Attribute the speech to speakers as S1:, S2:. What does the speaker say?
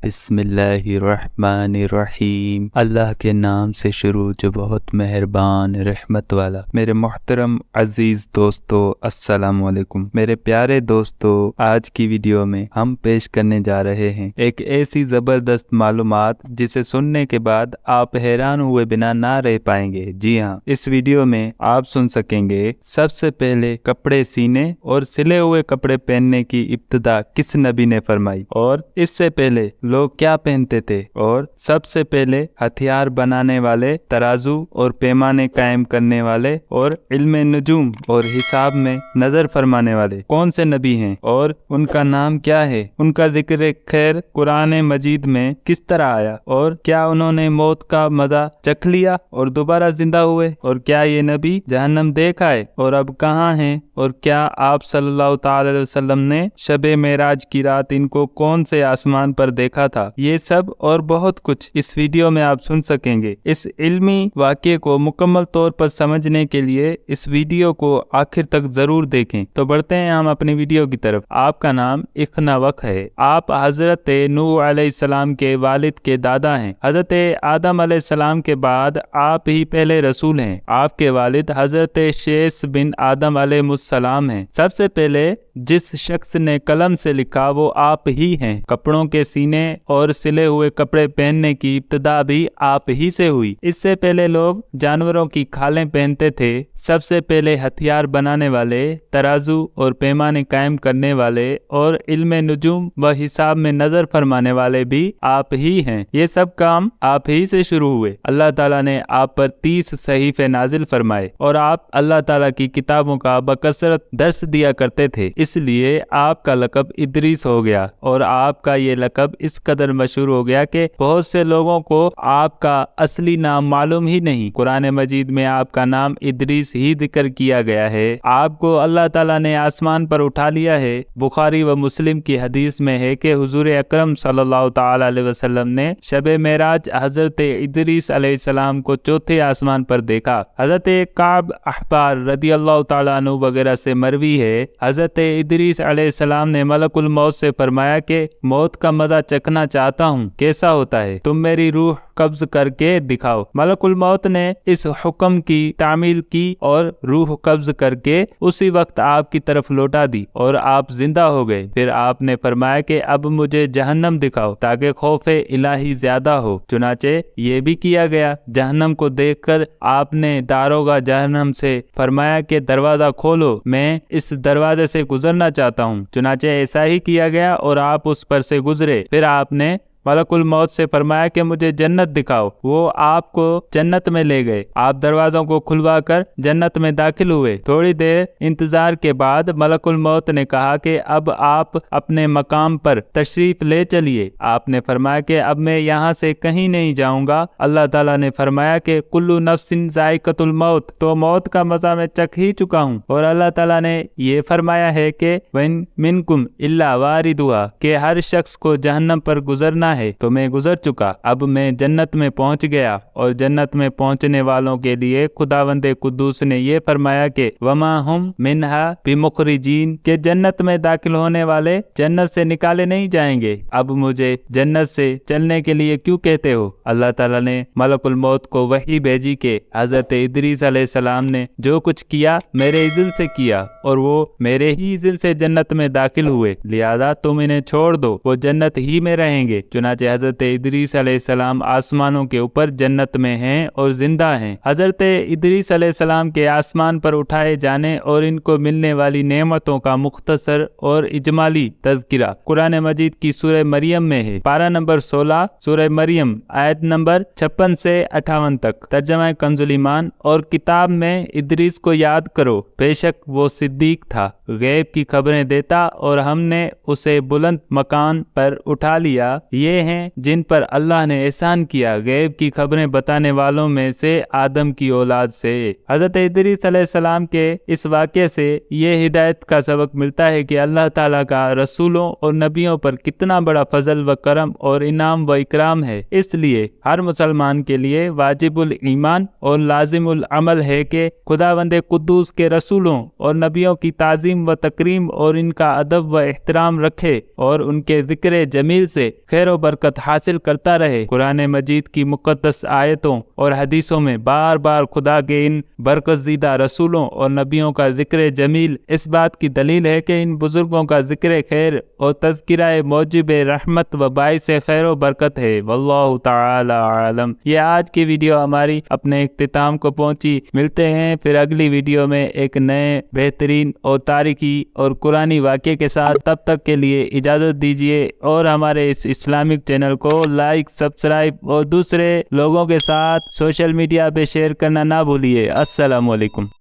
S1: बिस्मिल्लाहिर्रहमानिर्रहीम। अल्लाह के नाम से शुरू जो बहुत मेहरबान रहमत वाला। मेरे मोहतरम अजीज दोस्तों, अस्सलाम वालेकुम। मेरे प्यारे दोस्तों, आज की वीडियो में हम पेश करने जा रहे हैं एक ऐसी ज़बरदस्त मालूमात जिसे सुनने के बाद आप हैरान हुए बिना ना रह पाएंगे। जी हाँ, इस वीडियो में आप सुन सकेंगे सबसे पहले कपड़े सीने और सिले हुए कपड़े पहनने की इब्तिदा किस नबी ने फरमाई, और इससे पहले लोग क्या पहनते थे, और सबसे पहले हथियार बनाने वाले, तराजू और पैमाने कायम करने वाले और इल्मे नुजूम और हिसाब में नजर फरमाने वाले कौन से नबी हैं और उनका नाम क्या है। उनका जिक्र खैर कुरान मजीद में किस तरह आया, और क्या उन्होंने मौत का मजा चख लिया और दोबारा जिंदा हुए, और क्या ये नबी जहन्नम देख आए और अब कहाँ हैं, और क्या आप सल्लल्लाहु ताला अलैहि वसल्लम ने शबे मेराज की रात इनको कौन से आसमान पर देखा था। ये सब और बहुत कुछ इस वीडियो में आप सुन सकेंगे। इस इल्मी वाक़े को मुकम्मल तौर पर समझने के लिए इस वीडियो को आखिर तक जरूर देखें। तो बढ़ते हैं हम अपनी वीडियो की तरफ। आपका नाम इख्नवक है। आप हजरत नूह अलैहिस्सलाम के वालिद के दादा हैं। हजरत आदम अलैहिस्सलाम के बाद आप ही पहले रसूल हैं। आपके वालिद हजरत शेष बिन आदम अलैहिस्सलाम हैं। सबसे पहले जिस शख्स ने कलम से लिखा वो आप ही हैं। कपड़ों के सीने और सिले हुए कपड़े पहनने की इब्तिदा भी आप ही से हुई। इससे पहले लोग जानवरों की खालें पहनते थे। सबसे पहले हथियार बनाने वाले, तराजू और पैमाने कायम करने वाले और इल्मे नुजूम व हिसाब में नजर फरमाने वाले भी आप ही हैं। ये सब काम आप ही से शुरू हुए। अल्लाह ताला ने आप पर 30 सहीफे नाजिल फरमाए और आप अल्लाह ताला की किताबों का बकसरत दर्स दिया करते थे। इसलिए आपका लक़ब इदरीस हो गया, और आपका ये लक़ब इस कदर मशहूर हो गया कि बहुत से लोगों को आपका असली नाम मालूम ही नहीं। कुरान मजीद में आपका नाम इदरीस ही जिक्र किया गया है। आपको अल्लाह ताला ने आसमान पर उठा लिया है। बुखारी व मुस्लिम की हदीस में है कि हुजूर अकरम सल्लल्लाहु ताला अलैहि वसल्लम ने शबे मेराज हजरत इदरीस अलैहिस्सलाम को चौथे आसमान पर देखा। हजरत काब अहबार रदियल्लाहु ताला अन्हु वगैरह से मरवी है, हजरत इदरीस अलैहिस्सलाम ने मलकुल मौत से फरमाया कि मौत का मजा चखना चाहता हूँ, कैसा होता है, तुम मेरी रूह कब्ज करके दिखाओ। मलकुल मौत ने इस हुक्म की तामील की और रूह कब्ज करके उसी वक्त आपकी तरफ लौटा दी और आप जिंदा हो गए। फिर आपने फरमाया कि अब मुझे जहन्नम दिखाओ ताकि खौफे इलाही ज्यादा हो। चुनाचे ये भी किया गया। जहन्नम को देखकर आपने दारोगा जहन्नम से फरमाया कि दरवाजा खोलो, मैं इस दरवाजे से गुजरना चाहता हूँ। चुनाचे ऐसा ही किया गया और आप उस पर से गुजरे। फिर आपने मलकुल मौत से फरमाया कि मुझे जन्नत दिखाओ। वो आपको जन्नत में ले गए। आप दरवाजों को खुलवा कर जन्नत में दाखिल हुए। थोड़ी देर इंतजार के बाद मलकुल मौत ने कहा कि अब आप अपने मकाम पर तशरीफ ले चलिए। आपने फरमाया कि अब मैं यहाँ से कहीं नहीं जाऊंगा। अल्लाह ताला ने फरमाया कि कुल्लु नफ्सिन जायकतुल मौत, तो मौत का मजा मैं चख ही चुका हूँ। और अल्लाह ताला ने ये फरमाया है कि वइन मिनकुम इल्ला वारिदुहा, कि हर शख्स को जहन्नम पर गुजरना है, तो मैं गुजर चुका। अब मैं जन्नत में पहुंच गया। और जन्नत में पहुंचने वालों के लिए खुदावंदे कुद्दूस ने ये फरमाया कि वमा हुम मिनहा बिमुखरिजीन, के जन्नत में दाखिल होने वाले जन्नत से निकाले नहीं जाएंगे। अब मुझे जन्नत से चलने के लिए क्यों कहते हो। अल्लाह ताला ने मलकुल मौत को वही भेजी कि हजरत इदरीस अलैहिस्सलाम ने जो कुछ किया मेरे इज़्न से किया, और वो मेरे ही इज़्न से जन्नत में दाखिल हुए, लिहाजा तुम इन्हें छोड़ दो, वो जन्नत ही में रहेंगे। चुनाचे हजरत इदरीस अलैहिस्सलाम आसमानों के ऊपर जन्नत में हैं और जिंदा हैं। हजरत इदरीस अलैहिस्सलाम के आसमान पर उठाए जाने और इनको मिलने वाली नेमतों का मुख्तसर और इजमाली तज़किरा कुरान मजीद की सूरह मरियम में है। पारा नंबर 16 सूरह मरियम आयत नंबर 56 से 58 तक। तर्जमा कंजुल ईमान। और किताब में इदरीस को याद करो, बेशक वो सिद्दीक था, गैब की खबरें देता, और हमने उसे बुलंद मकान पर उठा लिया। ये हैं जिन पर अल्लाह ने एहसान किया, गैब की खबरें बताने वालों में से आदम की औलाद से। हजरत इदरीस अलैहिस्सलाम के इस वाक़े से ये हिदायत का सबक मिलता है कि अल्लाह ताला का रसूलों और नबियों पर कितना बड़ा फजल व करम और इनाम व इकराम है। इसलिए हर मुसलमान के लिए वाजिबुल ईमान और लाजिमुल अमल है कि खुदावंदे कुद्दूस के रसूलों और नबियों की ताज़ीम व तकरीम और इनका अदब व एहतराम रखे और उनके ज़िक्र जमील से खैर برکت حاصل کرتا رہے۔ قرآن مجید کی مقدس آیتوں اور حدیثوں میں بار بار خدا کے ان برکت زیدہ رسولوں اور نبیوں کا ذکر جمیل اس بات کی دلیل ہے کہ ان بزرگوں کا ذکر خیر اور تذکرہ موجب رحمت و باعث خیر و برکت ہے۔ واللہ تعالی عالم۔ یہ آج کی ویڈیو ہماری اپنے اختتام کو پہنچی۔ ملتے ہیں پھر اگلی ویڈیو میں ایک نئے بہترین اور تاریخی اور قرآنی واقعے کے ساتھ۔ تب تک کے لیے اجازت دیجیے اور ہمارے اس اسلامک چینل کو لائک، سبسکرائب اور دوسرے لوگوں کے ساتھ سوشل میڈیا پہ شیئر کرنا نہ بھولیے۔ السلام علیکم۔